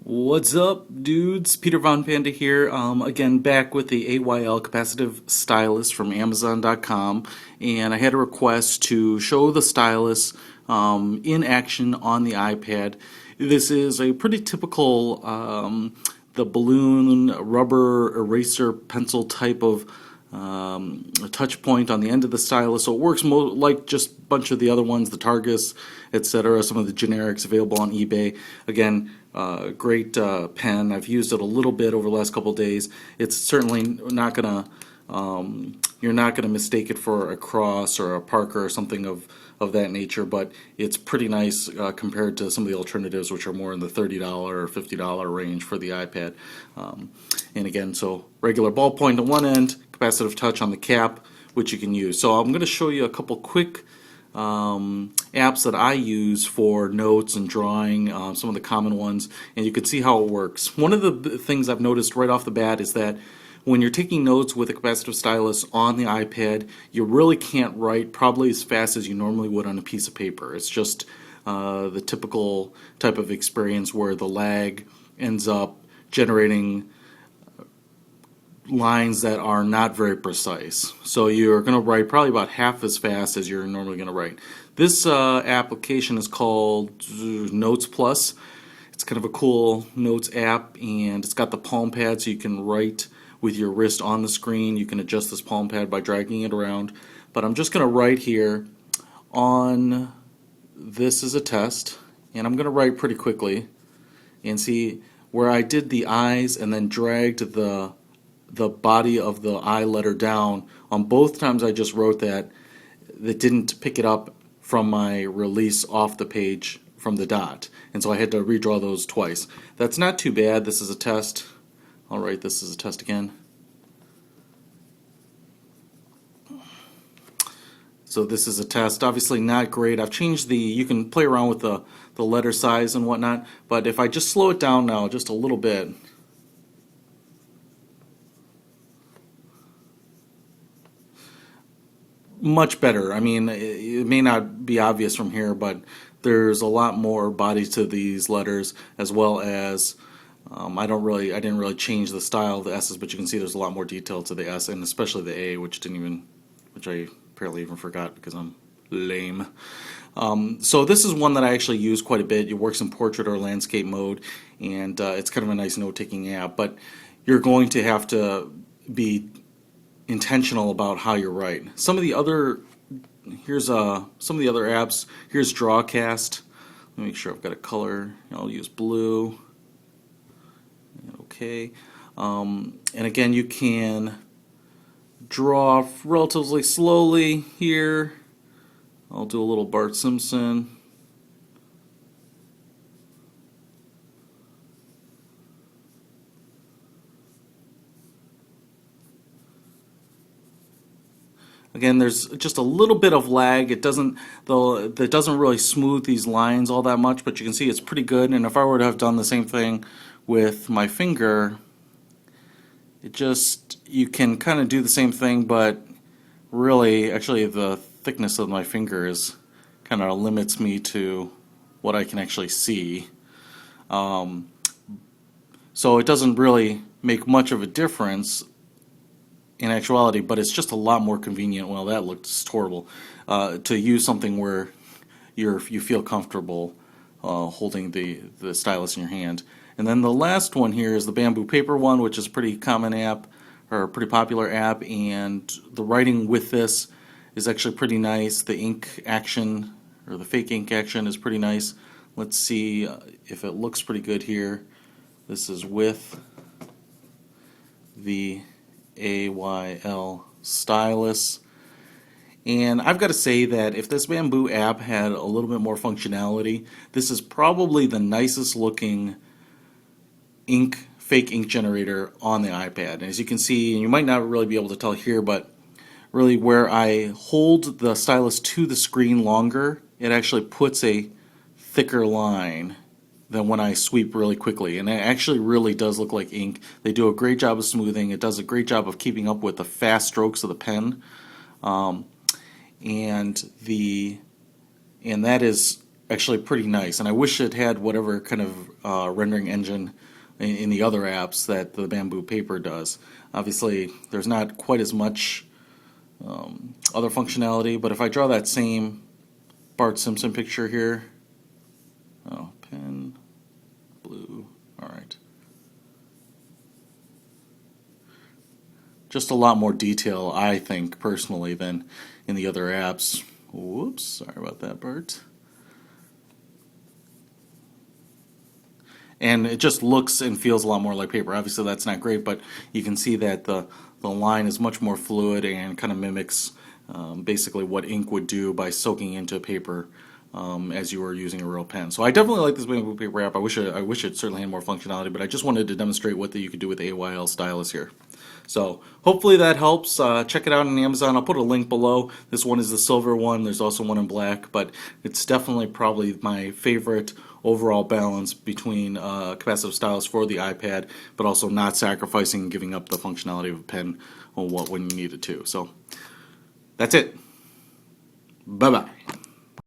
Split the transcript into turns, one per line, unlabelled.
What's up, dudes? Peter Von Panda here. Again, back with the AYL Capacitive Stylus from Amazon.com, and I had a request to show the stylus in action on the iPad. This is a pretty typical the balloon rubber eraser pencil type of a touch point on the end of the stylus, so it works like just a bunch of the other ones, the Targus, etc., some of the generics available on eBay. Again, great pen. I've used it a little bit over the last couple of days. It's certainly not gonna you're not gonna mistake it for a Cross or a Parker or something of that nature, but it's pretty nice compared to some of the alternatives, which are more in the $30 or $50 range for the iPad. And again, so regular ballpoint on one end, capacitive touch on the cap, which you can use. So I'm going to show you a couple quick apps that I use for notes and drawing, some of the common ones, and you can see how it works. One of the things I've noticed right off the bat is that when you're taking notes with a capacitive stylus on the iPad, you really can't write probably as fast as you normally would on a piece of paper. It's just the typical type of experience where the lag ends up generating lines that are not very precise. So you're going to write probably about half as fast as you're normally going to write. This application is called Notes Plus. It's kind of a cool notes app, and it's got the palm pad so you can write with your wrist on the screen. You can adjust this palm pad by dragging it around. But I'm just going to write here on this as a test, and I'm going to write pretty quickly. And see where I did the eyes and then dragged the body of the I letter down. On both times I just wrote that didn't pick it up from my release off the page from the dot, and so I had to redraw those twice. That's not too bad. This is a test. I'll write this as a test again. So this is a test. Obviously not great. I've changed you can play around with the letter size and whatnot, but if I just slow it down now just a little bit, much better. I mean, it may not be obvious from here, but there's a lot more body to these letters, as well as I didn't really change the style of the S's, but you can see there's a lot more detail to the S, and especially the A, which I apparently even forgot because I'm lame. So this is one that I actually use quite a bit. It works in portrait or landscape mode, and it's kind of a nice note-taking app, but you're going to have to be intentional about how you write. Some of the other apps. Here's Drawcast. Let me make sure I've got a color. I'll use blue. Okay. And again, you can draw relatively slowly here. I'll do a little Bart Simpson. Again, there's just a little bit of lag. It doesn't really smooth these lines all that much, but you can see it's pretty good. And if I were to have done the same thing with my finger, you can kind of do the same thing, but really, actually, the thickness of my finger kind of limits me to what I can actually see. So it doesn't really make much of a difference in actuality, but it's just a lot more convenient. Well, that looks horrible. To use something where you feel comfortable holding the stylus in your hand. And then the last one here is the bamboo paper one, which is a pretty common app, or a pretty popular app, and the writing with this is actually pretty nice. The ink action, or the fake ink action, is pretty nice. Let's see if it looks pretty good here. This is with the AYL stylus, and I've got to say that if this bamboo app had a little bit more functionality, this is probably the nicest looking fake ink generator on the iPad. And as you can see, and you might not really be able to tell here, but really where I hold the stylus to the screen longer, it actually puts a thicker line than when I sweep really quickly, and it actually really does look like ink. They do a great job of smoothing. It does a great job of keeping up with the fast strokes of the pen, and that is actually pretty nice. And I wish it had whatever kind of rendering engine in the other apps that the bamboo paper does. Obviously, there's not quite as much other functionality, but if I draw that same Bart Simpson picture here, oh, pen, blue, all right. Just a lot more detail, I think, personally, than in the other apps. Whoops, sorry about that, Bart. And it just looks and feels a lot more like paper. Obviously, that's not great, but you can see that the line is much more fluid and kind of mimics basically what ink would do by soaking into paper as you were using a real pen. So I definitely like this bamboo paper app. I wish it certainly had more functionality, but I just wanted to demonstrate what you could do with the AYL stylus here. So hopefully that helps. Check it out on Amazon. I'll put a link below. This one is the silver one. There's also one in black, but it's definitely probably my favorite overall balance between capacitive stylus for the iPad, but also not sacrificing and giving up the functionality of a pen when you need it to. So that's it. Bye-bye.